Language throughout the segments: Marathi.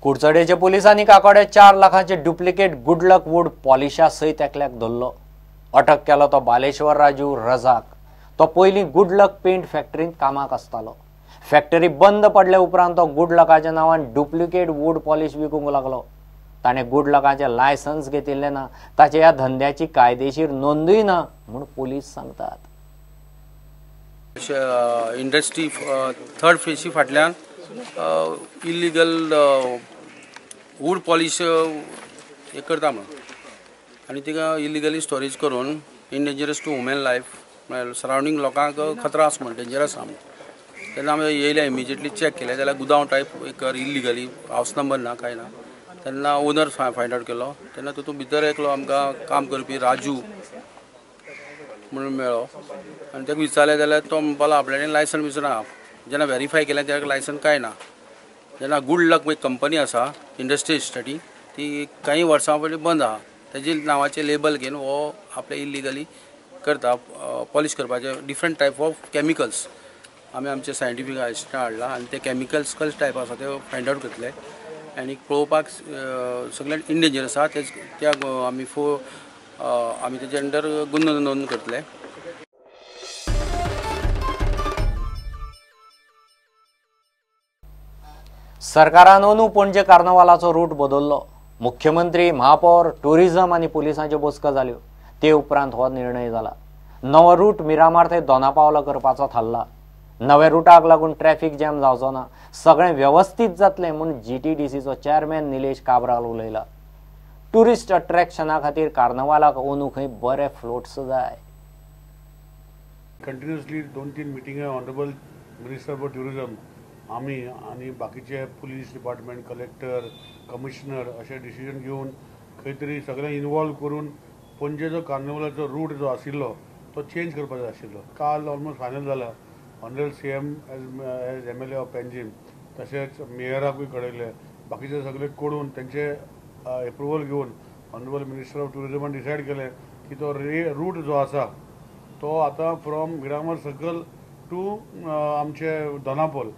कुडचडेचे पोलिसांनी काकोडे 4 लाखांचे डुप्लिकेट गुडलक वूड पॉलिशा सयत एकल्याक धरलो। अटक केलो तो बालेश्वर राजू रजाक। तो पयली गुडलक पेंट फॅक्टरीत कामाक आसतालो। फॅक्टरी बंद पडले उपरांत तो गुडलकाच्या नावान डुप्लिकेट वूड पॉलिश विकूंक लागलो। ताणे गुडलकाचे लायसन्स घेतिल्ले ना, ताचे ह्या धंद्याची कायदेशीर नोंदूय ना म्हूण पोलीस सांगतात। इंडस्ट्री थर्ड फेसी फाटल्यान इल्लीगल वूड पॉलिश हे करता म्हणून आनी तिका इल्लीगली स्टोरेज करून इंडेंजरस टू वुमेन लायफ सरावंडींग लोकांक खतरा आसा म्हणून डेंजरस आसा म्हणून तेन्ना आमी येयले इमिजिएटली चॅक केले जाल्यार गुदांव टायप एक इल्लीगली हावस नंबर ना काय ना। तेन्ना ओनर फायंड आउट केलो। तेन्ना तितून भितर एकलो आमकां काम करपी राजू म्हणून मेळ्ळो आनी ताका विचारलें जाल्यार तो म्हणपालो आपल्यान लायसन विचारना। जेन्ना व्हेरीफाय केलें तेका लायसन काय ना। जेन्ना गुडलक एक कंपनी आसा इंडस्ट्री इस्टेटी ती काही वर्सां पयलीं बंद आहा। तेजे नांवाचे लेबल घेवन हो आपले इल्लीगली करता पॉलिश करपाचे डिफरंट टायप ऑफ केमिकल्स। आमी आमचे सायंटिफीक असिस्टंट हाडला आनी ते केमिकल्स कसले टायप आसा ते फायंड आउट करतले आनी पळोवपाक सगळ्यात इंडेंजरस आसा त्या आमी तेजे अंडर गुन्हो नोंद करतले। सरकारान अंदू पणजे कार्नावालाचो रूट बदललो। मुख्यमंत्री, महापौर, टुरिझम आनी पुलिसांच्यो बसका जाल्यो। ते उपरांत हो निर्णय जाला। नवो रूट मिरामार ते दोनापावला करपाचो थारला। नव्या रुटाक लागून ट्रॅफिक जॅम जावचो ना, सगळें व्यवस्थीत जातलें म्हूण GTDCचो चेअरमॅन निलेश काब्राल उलयला। टुरिस्ट अट्रॅक्शना खातीर कार्नावालाक अंदू खंय बरे फ्लोट्स जाय। कंटिन्युअसली 2-3 मिटिंगा ऑनरेबल मिनिस्टर फॉर टुरिझम आमी आनी बाकीचे पुलीस डिपार्टमेंट, कलेक्टर, कमिशनर अशें डिसिजन घेवन खंय तरी सगळें इनवॉल्व करून पणजेचो कार्निवलाचो रूट जो आशिल्लो तो चेंज करपाचो आशिल्लो। काल ऑलमोस्ट फायनल जाला। Honourable CM as MLA of Panjim तशेंच मेयराकूय कळयले। बाकीचे सगळे कळून तेंचे एप्रुवल घेवन ऑनरेबल मिनिस्टर ऑफ टुरिझमान डिसायड केलें की तो रूट जो आसा तो आतां फ्रॉम मिरामार सर्कल टू आमचे दोनापोल।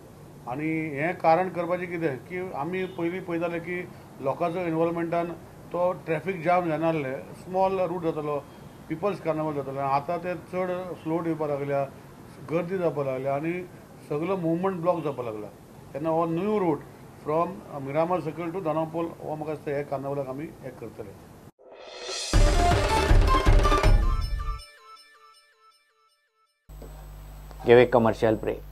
आनी हें कारण करपाचें कितें की आमी पयलीं पळयताले की लोकांचो इनवॉल्वमेंटान तो ट्रॅफिक जाम जानासले, स्मॉल रूट जातालो, पिपल्स कार्नावल जातालो। आतां ते चड फ्लोट येवपाक लागल्या, गर्दी जावपाक लागल्या आनी सगळो मुवमेंट ब्लॉक जावपाक लागला। तेन्ना हो new route from Miramar circle to Dona Paula हो म्हाका दिसता हे कार्नावलाक आमी हे करतले। Give a commercial break.